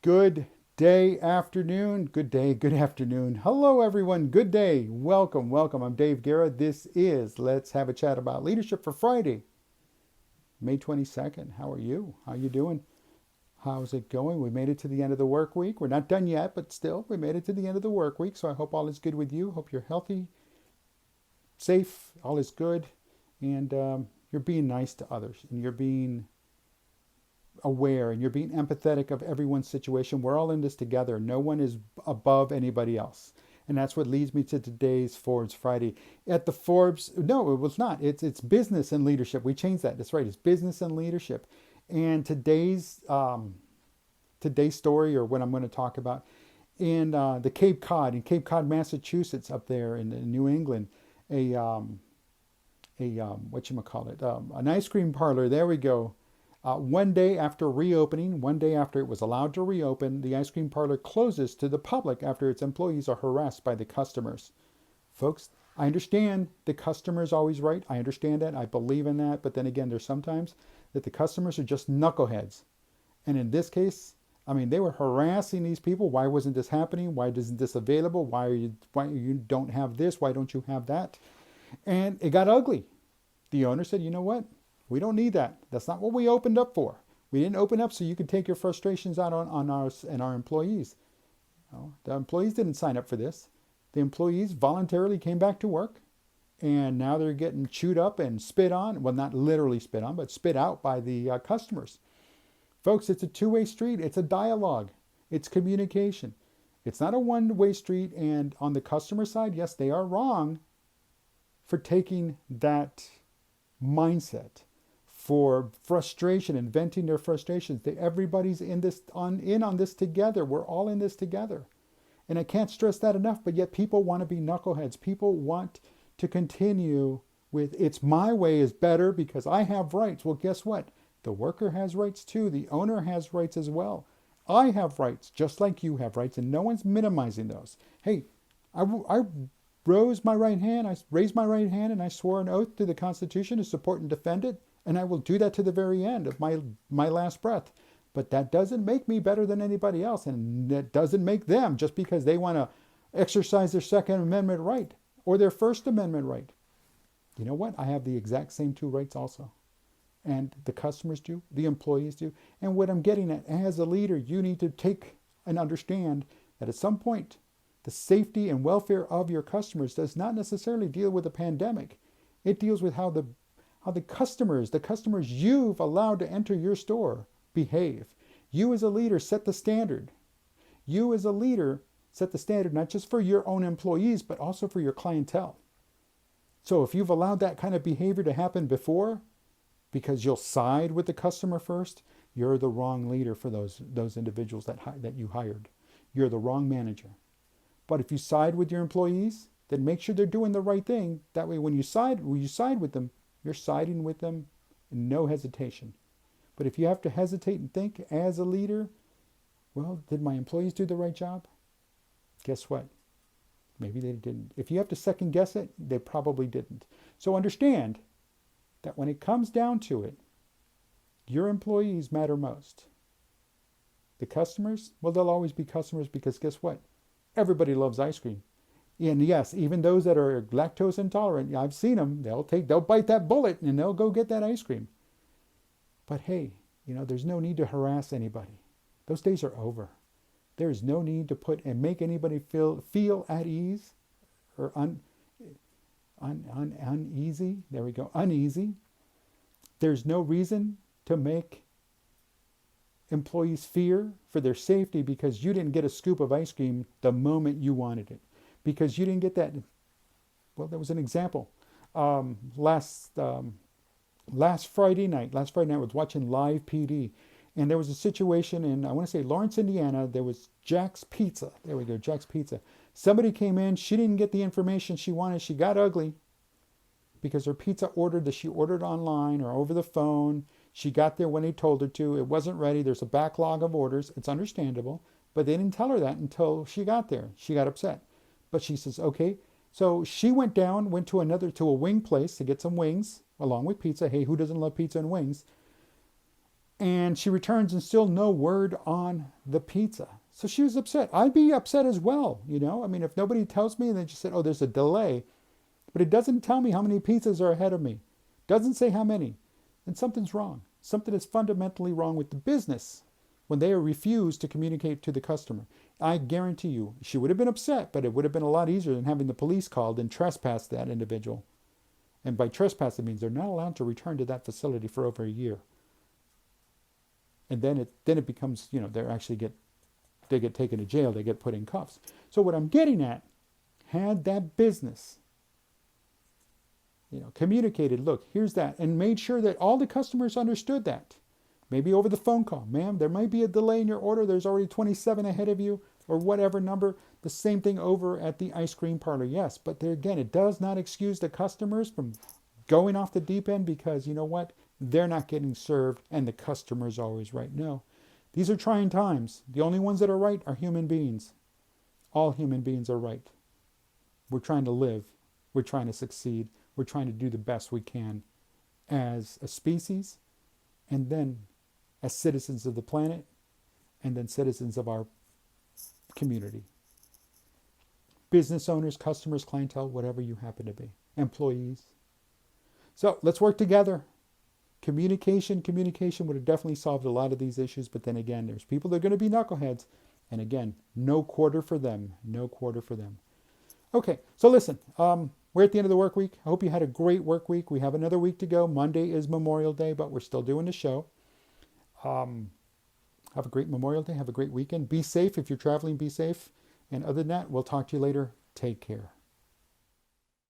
Good day, afternoon. Good day, good afternoon. Hello, everyone. Good day. Welcome, welcome. I'm Dave Guerra. This is Let's Have a Chat About Leadership for Friday, May 22nd. How are you? How you doing? How's it going? We made it to the end of the work week. We're not done yet, but still, we made it to the end of the work week. So I hope all is good with you. Hope you're healthy, safe, all is good, and you're being nice to others, and you're being aware, and you're being empathetic of everyone's situation. We're all in this together. No one is above anybody else. And that's what leads me to today's Forbes Friday. At the Forbes, no, it was not. It's business and leadership. We changed that. That's right. It's business and leadership. And today's story, or what I'm going to talk about, in the Cape Cod, Massachusetts, up there in New England, an ice cream parlor. There we go. One day after reopening, one day after it was allowed to reopen, the ice cream parlor closes to the public after its employees are harassed by the customers. Folks, I understand the customer is always right. I understand that. I believe in that. But then again, there's sometimes that the customers are just knuckleheads. And in this case, I mean, they were harassing these people. Why wasn't this happening? Why isn't this available? Why you don't have this? Why don't you have that? And it got ugly. The owner said, you know what? We don't need that. That's not what we opened up for. We didn't open up so you could take your frustrations out on us and our employees. No, the employees didn't sign up for this. The employees voluntarily came back to work, and now they're getting chewed up and spit on. Well, not literally spit on, but spit out by the customers. Folks, it's a two-way street. It's a dialogue. It's communication. It's not a one-way street. And on the customer side, yes, they are wrong for taking that mindset, for frustration and venting their frustrations. Everybody's in on this together. We're all in this together. And I can't stress that enough, but yet people want to be knuckleheads. People want to continue with, it's my way is better because I have rights. Well, guess what? The worker has rights too. The owner has rights as well. I have rights just like you have rights, and no one's minimizing those. Hey, I raised my right hand and I swore an oath to the Constitution to support and defend it. And I will do that to the very end of my last breath. But that doesn't make me better than anybody else. And that doesn't make them, just because they want to exercise their Second Amendment right or their First Amendment right. You know what? I have the exact same two rights also. And the customers do, the employees do. And what I'm getting at, as a leader, you need to take and understand that at some point, the safety and welfare of your customers does not necessarily deal with a pandemic. It deals with how the customers you've allowed to enter your store behave. You as a leader set the standard. You as a leader set the standard not just for your own employees, but also for your clientele. So if you've allowed that kind of behavior to happen before, because you'll side with the customer first, you're the wrong leader for those individuals that you hired. You're the wrong manager. But if you side with your employees, then make sure they're doing the right thing. That way when you side with them, you're siding with them, no hesitation. But if you have to hesitate and think as a leader, well, did my employees do the right job? Guess what? Maybe they didn't. If you have to second guess it, they probably didn't. So understand that when it comes down to it, your employees matter most. The customers, well, they'll always be customers because guess what? Everybody loves ice cream. And yes, even those that are lactose intolerant, I've seen them, they'll bite that bullet and they'll go get that ice cream. But hey, there's no need to harass anybody. Those days are over. There is no need to put and make anybody feel at ease or uneasy. There we go, uneasy. There's no reason to make employees fear for their safety because you didn't get a scoop of ice cream the moment you wanted it. Because you didn't get that. Well, there was an example. Last Friday night, I was watching Live PD, and there was a situation in, I want to say Lawrence, Indiana. There was Jack's Pizza. There we go, Jack's Pizza. Somebody came in. She didn't get the information she wanted. She got ugly because her pizza she ordered online or over the phone. She got there when they told her to. It wasn't ready. There's a backlog of orders. It's understandable. But they didn't tell her that until she got there. She got upset. But she says, okay. So she went to a wing place to get some wings along with pizza. Hey, who doesn't love pizza and wings? And she returns and still no word on the pizza. So she was upset. I'd be upset as well, you know. I mean, if nobody tells me and then she said, oh, there's a delay, but it doesn't tell me how many pizzas are ahead of me. Doesn't say how many. Then something's wrong. Something is fundamentally wrong with the business when they refuse to communicate to the customer. I guarantee you, she would have been upset, but it would have been a lot easier than having the police called and trespass that individual. And by trespass, it means they're not allowed to return to that facility for over a year. And then it becomes, you know, they get taken to jail, they get put in cuffs. So what I'm getting at, had that business, you know, communicated, look, here's that, and made sure that all the customers understood that. Maybe over the phone call, ma'am, there might be a delay in your order. There's already 27 ahead of you, or whatever number. The same thing over at the ice cream parlor, yes. But there again, it does not excuse the customers from going off the deep end because, you know what, they're not getting served and the customer's always right. No, these are trying times. The only ones that are right are human beings. All human beings are right. We're trying to live. We're trying to succeed. We're trying to do the best we can as a species, and then as citizens of the planet, and then citizens of our community. Business owners, customers, clientele, whatever you happen to be. Employees. So let's work together. Communication would have definitely solved a lot of these issues, but then again, there's people that are going to be knuckleheads, and again, no quarter for them. No quarter for them. Okay, so listen, we're at the end of the work week. I hope you had a great work week. We have another week to go. Monday is Memorial Day, but we're still doing the show. Have a great Memorial Day. Have a great weekend. Be safe. If you're traveling, be safe. And other than that, we'll talk to you later. Take care.